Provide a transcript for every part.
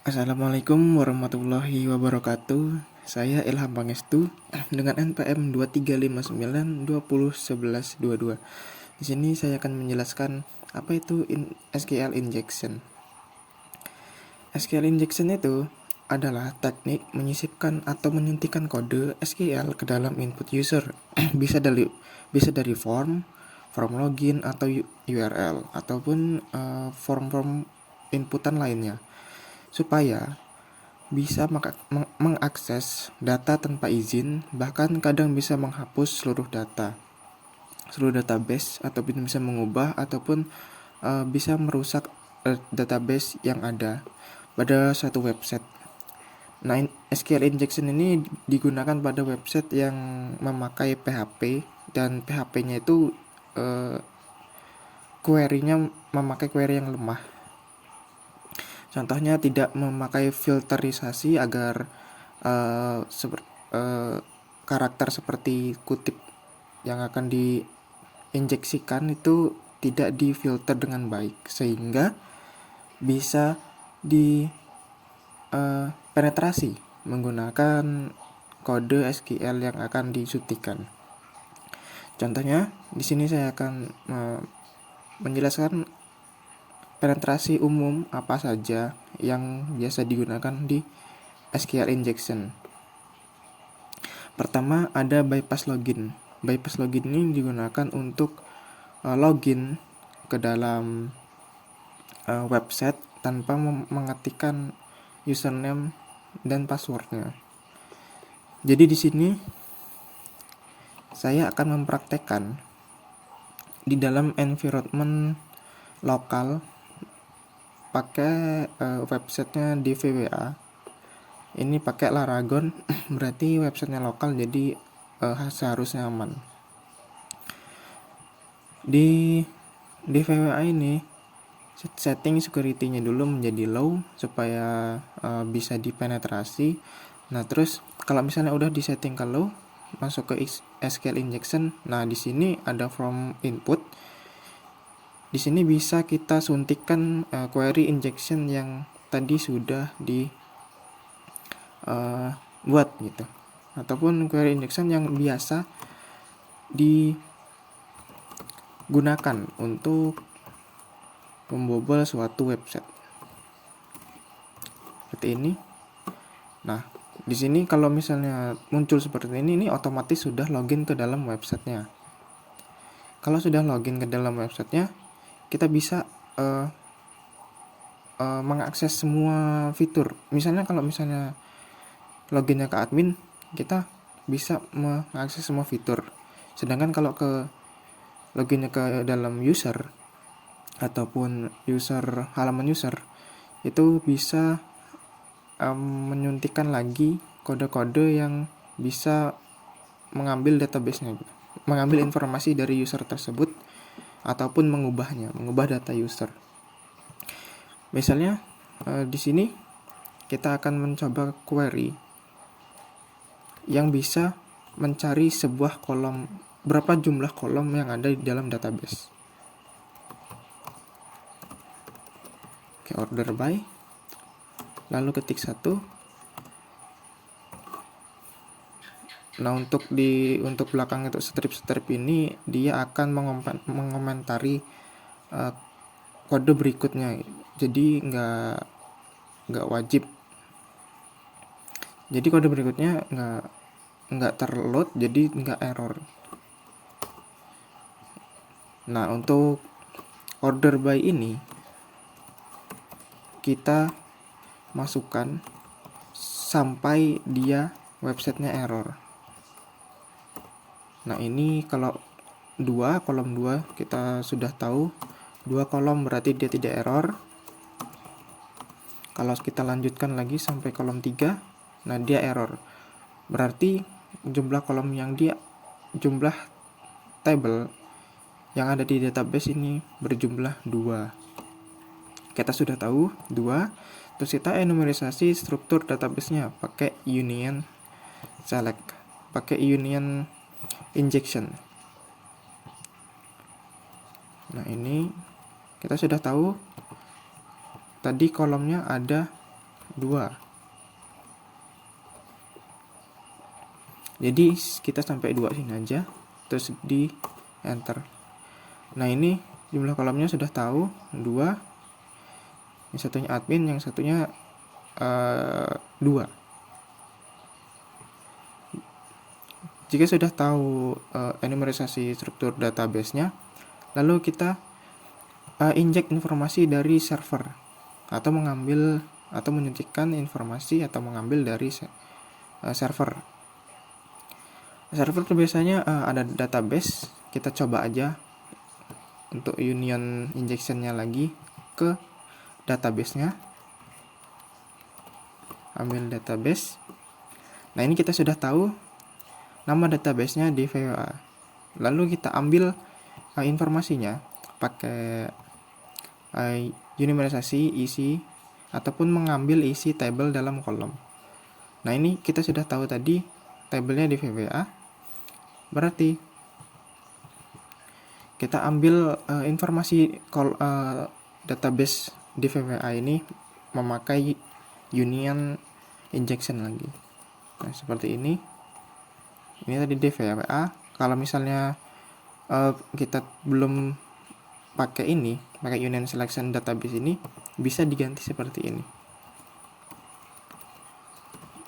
Assalamualaikum warahmatullahi wabarakatuh. Saya Ilham Pangestu dengan NPM 2359201122. Di sini saya akan menjelaskan apa itu SQL injection. SQL injection itu adalah teknik menyisipkan atau menyuntikkan kode SQL ke dalam input user. bisa dari form login atau URL ataupun form inputan lainnya, supaya bisa mengakses data tanpa izin, bahkan kadang bisa menghapus seluruh database, ataupun bisa mengubah ataupun bisa merusak database yang ada pada suatu website. Nah, SQL injection ini digunakan pada website yang memakai PHP, dan PHP-nya itu query-nya memakai query yang lemah. Contohnya tidak memakai filterisasi agar karakter seperti kutip yang akan diinjeksikan itu tidak difilter dengan baik, sehingga bisa penetrasi menggunakan kode SQL yang akan disuntikan. Contohnya, di sini saya akan menjelaskan penetrasi umum apa saja yang biasa digunakan di SQL injection. Pertama, ada bypass login. Bypass login ini digunakan untuk login ke dalam website tanpa mengetikkan username dan passwordnya. Jadi di sini saya akan mempraktekkan di dalam environment lokal pakai websitenya di VWA. Ini pakai Laragon, berarti websitenya lokal, jadi seharusnya aman. Di VWA ini setting security-nya dulu menjadi low supaya bisa dipenetrasi. Nah, terus kalau misalnya udah disetting ke low, masuk ke SQL injection. Nah, di sini ada from input. Di sini bisa kita suntikkan query injection yang tadi sudah buat gitu, ataupun query injection yang biasa digunakan untuk membobol suatu website seperti ini. Nah, di sini kalau misalnya muncul seperti ini otomatis sudah login ke dalam websitenya. Kalau sudah login ke dalam websitenya, kita bisa mengakses semua fitur. Misalnya kalau misalnya loginnya ke admin, kita bisa mengakses semua fitur. Sedangkan kalau ke loginnya ke dalam user ataupun halaman user, itu bisa menyuntikkan lagi kode-kode yang bisa mengambil database-nya, mengambil informasi dari user tersebut ataupun mengubah data user. Misalnya di sini kita akan mencoba query yang bisa mencari sebuah kolom, berapa jumlah kolom yang ada di dalam database. Oke, order by, lalu ketik 1. Nah, untuk belakang itu strip ini dia akan mengomentari kode berikutnya. Jadi nggak wajib. Jadi kode berikutnya nggak terload, jadi nggak error. Nah, untuk order by ini kita masukkan sampai dia websitenya error. Nah, ini kalau kolom 2 kita sudah tahu, 2 kolom berarti dia tidak error. Kalau kita lanjutkan lagi sampai kolom 3, nah dia error. Berarti jumlah table yang ada di database ini berjumlah 2. Kita sudah tahu 2. Terus kita enumerisasi struktur database-nya pakai union select, pakai union injection. Nah, ini kita sudah tahu tadi kolomnya ada 2. Jadi kita sampai 2 sini aja, terus di enter. Nah ini jumlah kolomnya sudah tahu 2, yang satunya admin, yang satunya 2. Jika sudah tahu enumerisasi struktur database-nya, lalu kita injek informasi dari server, atau mengambil atau menyuntikkan informasi atau mengambil dari server. Server itu biasanya ada database. Kita coba aja untuk union injection-nya lagi ke database-nya. Ambil database. Nah ini kita sudah tahu nama database-nya di VWA. Lalu kita ambil informasinya pakai unimerisasi isi ataupun mengambil isi table dalam kolom. Nah ini kita sudah tahu tadi tabelnya di VWA. Berarti kita ambil informasi database di VWA ini memakai union injection lagi. Nah seperti ini. Ini tadi di VWA. Kalau misalnya kita belum pakai union selection database ini, bisa diganti seperti ini.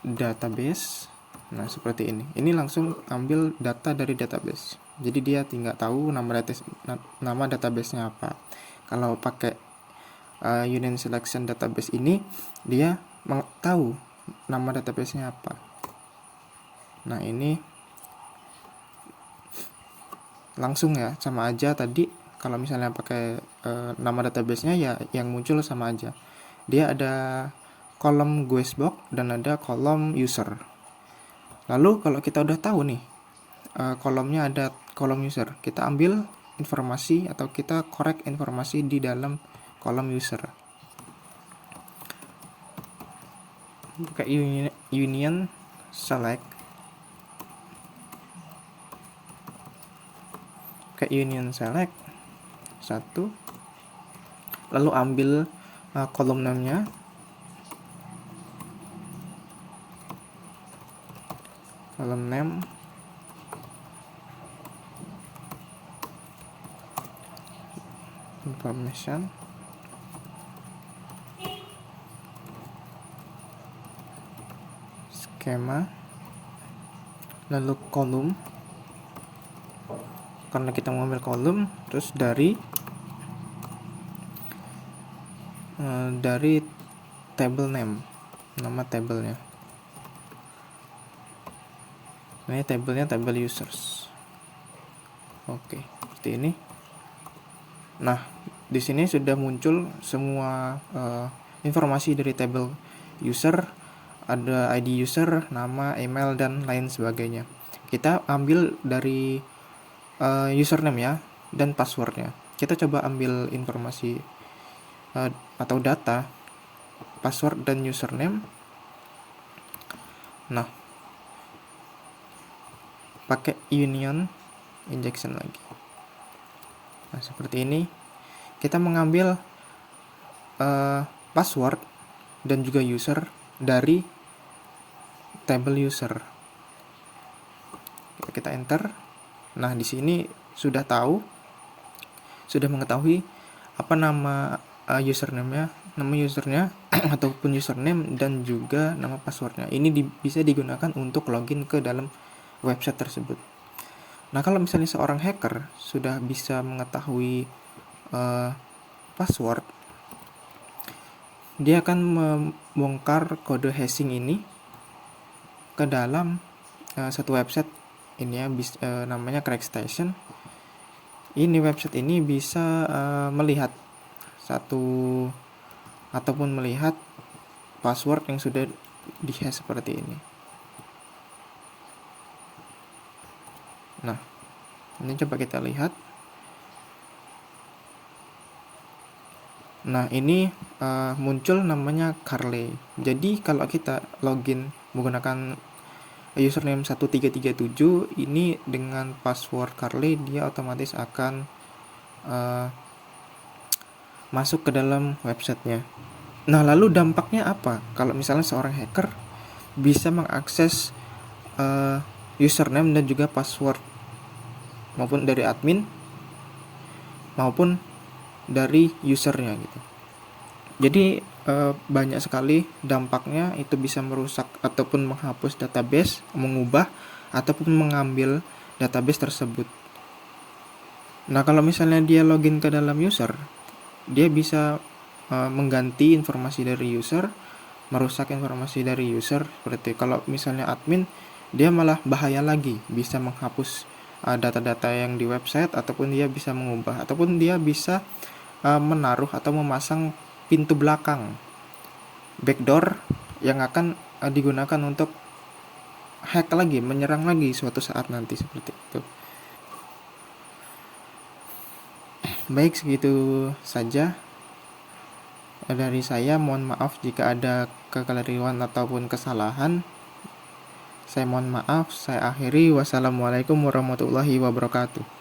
Database. Nah seperti ini. Ini langsung ambil data dari database. Jadi dia tinggal tahu nama database-nya apa. Kalau pakai union selection database ini, dia tahu nama database-nya apa. Nah ini langsung ya, sama aja tadi. Kalau misalnya pakai nama database-nya, ya yang muncul sama aja. Dia ada kolom guestbox dan ada kolom user. Lalu kalau kita udah tahu nih kolomnya ada kolom user, kita ambil informasi atau kita korek informasi di dalam kolom user. Buka union select. Ke union select 1, lalu ambil kolom name-nya, kolom name, information, skema, lalu kolom. Karena kita mengambil kolom, terus dari table name, nama tablenya. Ini tablenya table users. Oke, seperti ini. Nah, di sini sudah muncul semua informasi dari table user, ada ID user, nama, email, dan lain sebagainya. Kita ambil dari username ya, dan passwordnya. Kita coba ambil informasi atau data password dan username. Nah, pakai union injection lagi. Nah seperti ini. Kita mengambil password dan juga user dari table user. Kita enter. Nah di sini sudah mengetahui apa nama username-nya, nama usernya ataupun username, dan juga nama passwordnya. Ini bisa digunakan untuk login ke dalam website tersebut. Nah kalau misalnya seorang hacker sudah bisa mengetahui password, dia akan membongkar kode hashing ini ke dalam satu website ini ya, namanya CrackStation. Ini website ini bisa melihat ataupun melihat password yang sudah dihash seperti ini. Nah, ini coba kita lihat. Nah, ini muncul namanya Carly. Jadi kalau kita login menggunakan username 1337 ini dengan password Carly, dia otomatis akan masuk ke dalam websitenya. Nah, lalu dampaknya apa? Kalau misalnya seorang hacker bisa mengakses username dan juga password maupun dari admin maupun dari usernya gitu. Jadi banyak sekali dampaknya, itu bisa merusak ataupun menghapus database, mengubah ataupun mengambil database tersebut. Nah, kalau misalnya dia login ke dalam user, dia bisa mengganti informasi dari user, merusak informasi dari user. Seperti kalau misalnya admin, dia malah bahaya lagi, bisa menghapus data-data yang di website, ataupun dia bisa mengubah, ataupun dia bisa menaruh atau memasang pintu belakang, backdoor, yang akan digunakan untuk hack lagi, menyerang lagi suatu saat nanti, seperti itu. Baik, segitu saja dari saya. Mohon maaf jika ada kekeliruan ataupun kesalahan. Saya mohon maaf. Saya akhiri. Wassalamualaikum warahmatullahi wabarakatuh.